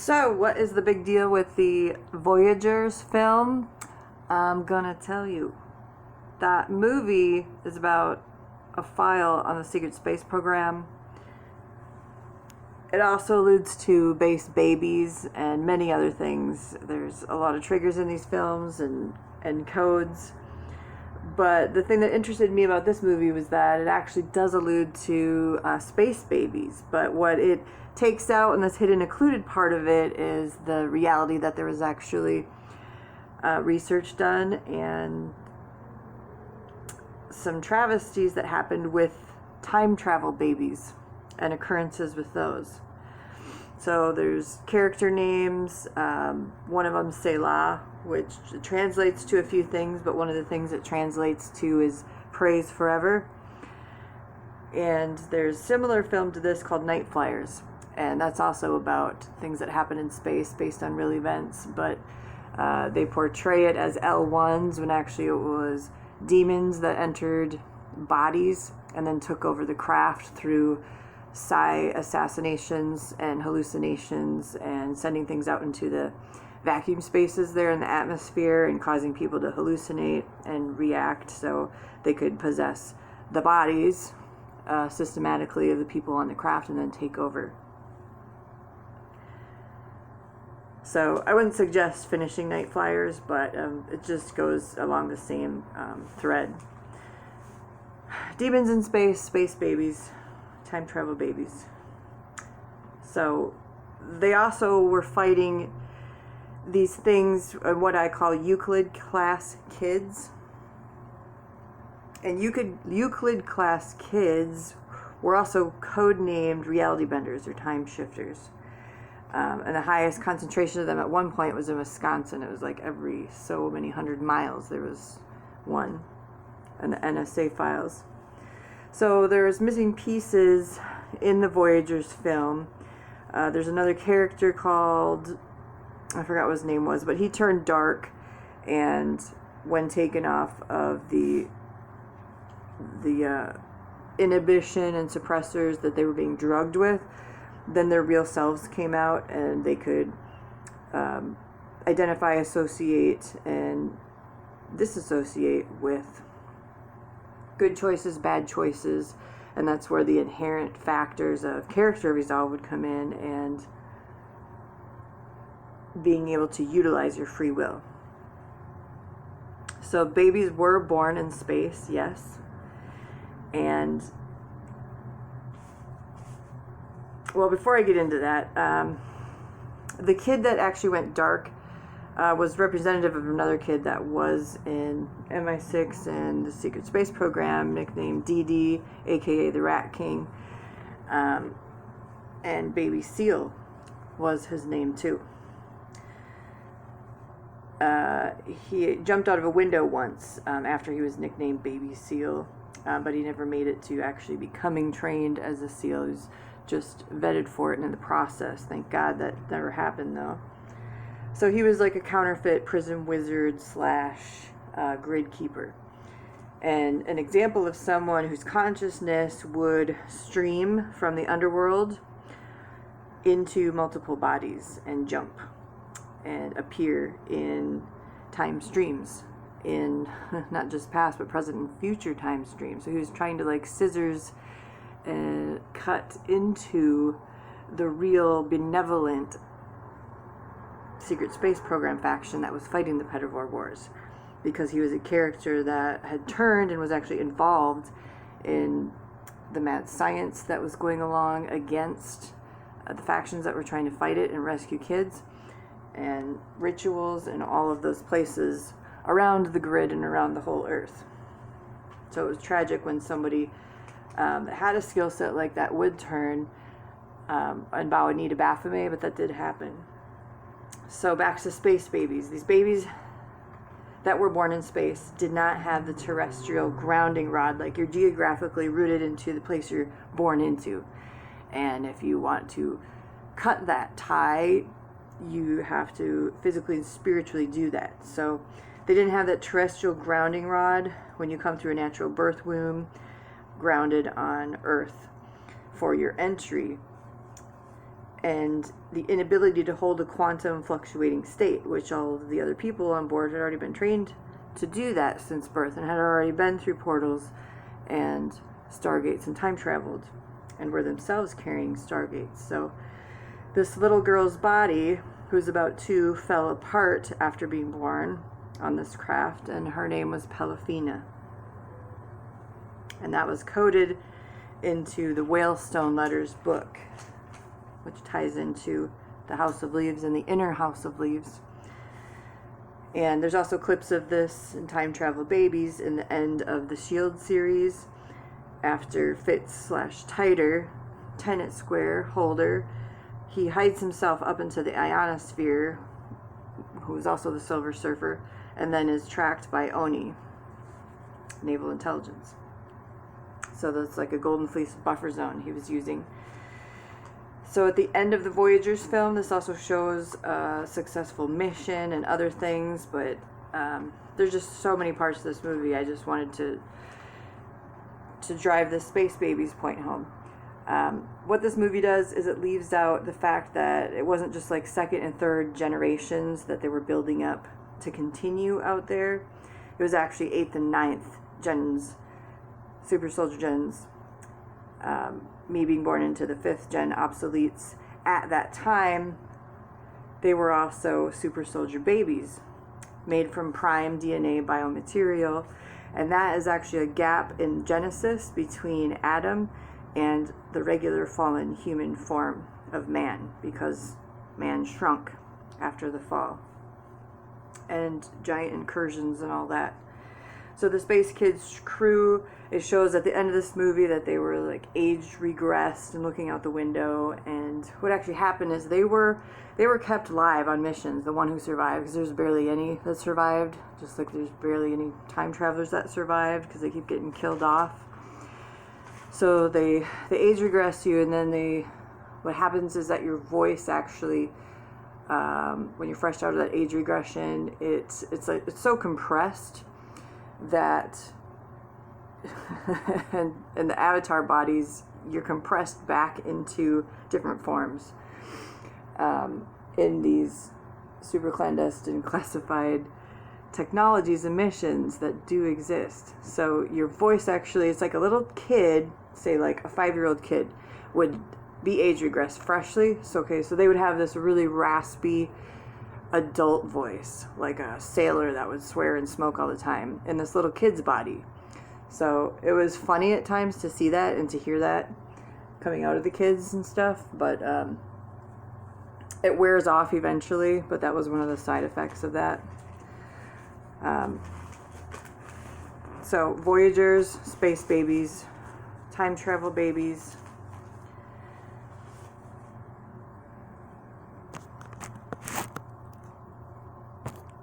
So, what is the big deal with the Voyageurs film? I'm gonna tell you. That movie is about a file on the secret space program. It also alludes to base babies and many other things. There's a lot of triggers in these films and codes. But the thing that interested me about this movie was that it actually does allude to space babies. But what it takes out in this hidden occluded part of it is the reality that there was actually research done and some travesties that happened with time travel babies and occurrences with those. So there's character names, one of them Selah, which translates to a few things, but one of the things it translates to is praise forever. And there's a similar film to this called Night Flyers, and that's also about things that happen in space based on real events, but they portray it as L1s when actually it was demons that entered bodies and then took over the craft through psi assassinations and hallucinations and sending things out into the vacuum spaces there in the atmosphere and causing people to hallucinate and react so they could possess the bodies systematically of the people on the craft and then take over. So I wouldn't suggest finishing Night Flyers, but it just goes along the same thread. Demons in space, space babies, time travel babies. So they also were fighting these things, what I call Euclid class kids. And Euclid class kids were also codenamed reality benders or time shifters. And the highest concentration of them at one point was in Wisconsin. It was like every so many 100 miles there was one in the NSA files. So there's missing pieces in the Voyageurs film. There's another character called, I forgot what his name was, but he turned dark, and when taken off of the inhibition and suppressors that they were being drugged with, then their real selves came out and they could identify, associate, and disassociate with good choices, bad choices, and that's where the inherent factors of character resolve would come in and being able to utilize your free will. So babies were born in space, yes, and well, before I get into that, the kid that actually went dark was representative of another kid that was in MI6 and the Secret Space Program, nicknamed DD, aka the Rat King, and Baby Seal was his name too. He jumped out of a window once after he was nicknamed Baby Seal, but he never made it to actually becoming trained as a SEAL. He was just vetted for it and in the process. Thank God that never happened though. So he was like a counterfeit prison wizard / grid keeper. And an example of someone whose consciousness would stream from the underworld into multiple bodies and jump and appear in time streams, in not just past but present and future time streams. So he was trying to like scissors and cut into the real benevolent Secret Space Program faction that was fighting the Pedivore Wars, because he was a character that had turned and was actually involved in the mad science that was going along against the factions that were trying to fight it and rescue kids, and rituals and all of those places around the grid and around the whole Earth. So it was tragic when somebody that had a skill set like that would turn and bow a knee to Baphomet, but that did happen. So back to space babies. These babies that were born in space did not have the terrestrial grounding rod, like you're geographically rooted into the place you're born into. And if you want to cut that tie, you have to physically and spiritually do that. So they didn't have that terrestrial grounding rod when you come through a natural birth womb, grounded on Earth for your entry. and the inability to hold a quantum fluctuating state, which all of the other people on board had already been trained to do that since birth and had already been through portals and stargates and time traveled and were themselves carrying stargates. So this little girl's body, who's about 2, fell apart after being born on this craft, and her name was Pelafina. And that was coded into the Whalestone Letters book, which ties into the House of Leaves and the inner House of Leaves. And there's also clips of this in Time Travel Babies in the end of the Shield series, after Fitz/Titor, Tenet Square holder, he hides himself up into the ionosphere, who is also the Silver Surfer, and then is tracked by Oni, Naval Intelligence. So that's like a Golden Fleece buffer zone he was using. So at the end of the Voyageurs film, this also shows a successful mission and other things, but there's just so many parts of this movie. I just wanted to drive the Space Babies point home. What this movie does is it leaves out the fact that it wasn't just like second and third generations that they were building up to continue out there. It was actually 8th and 9th gens, super soldier gens, me being born into the 5th gen obsoletes. At that time, they were also super soldier babies made from prime DNA biomaterial, and that is actually a gap in Genesis between Adam and the regular fallen human form of man, because man shrunk after the fall and giant incursions and all that. So the Space Kids crew, it shows at the end of this movie that they were like age regressed and looking out the window, and what actually happened is they were kept alive on missions, the one who survived, because there's barely any that survived, just like there's barely any time travelers that survived because they keep getting killed off. So they age regress you, and then what happens is that your voice actually, when you're fresh out of that age regression, it's so compressed that and the avatar bodies, you're compressed back into different forms in these super clandestine classified technologies and missions that do exist. So your voice actually, it's like a little kid, say like a 5-year-old kid, would be age regressed freshly. So they would have this really raspy adult voice, like a sailor that would swear and smoke all the time, in this little kid's body. So it was funny at times to see that and to hear that coming out of the kids and stuff, but it wears off eventually, but that was one of the side effects of that. So Voyageurs, Space Babies, Time Travel Babies,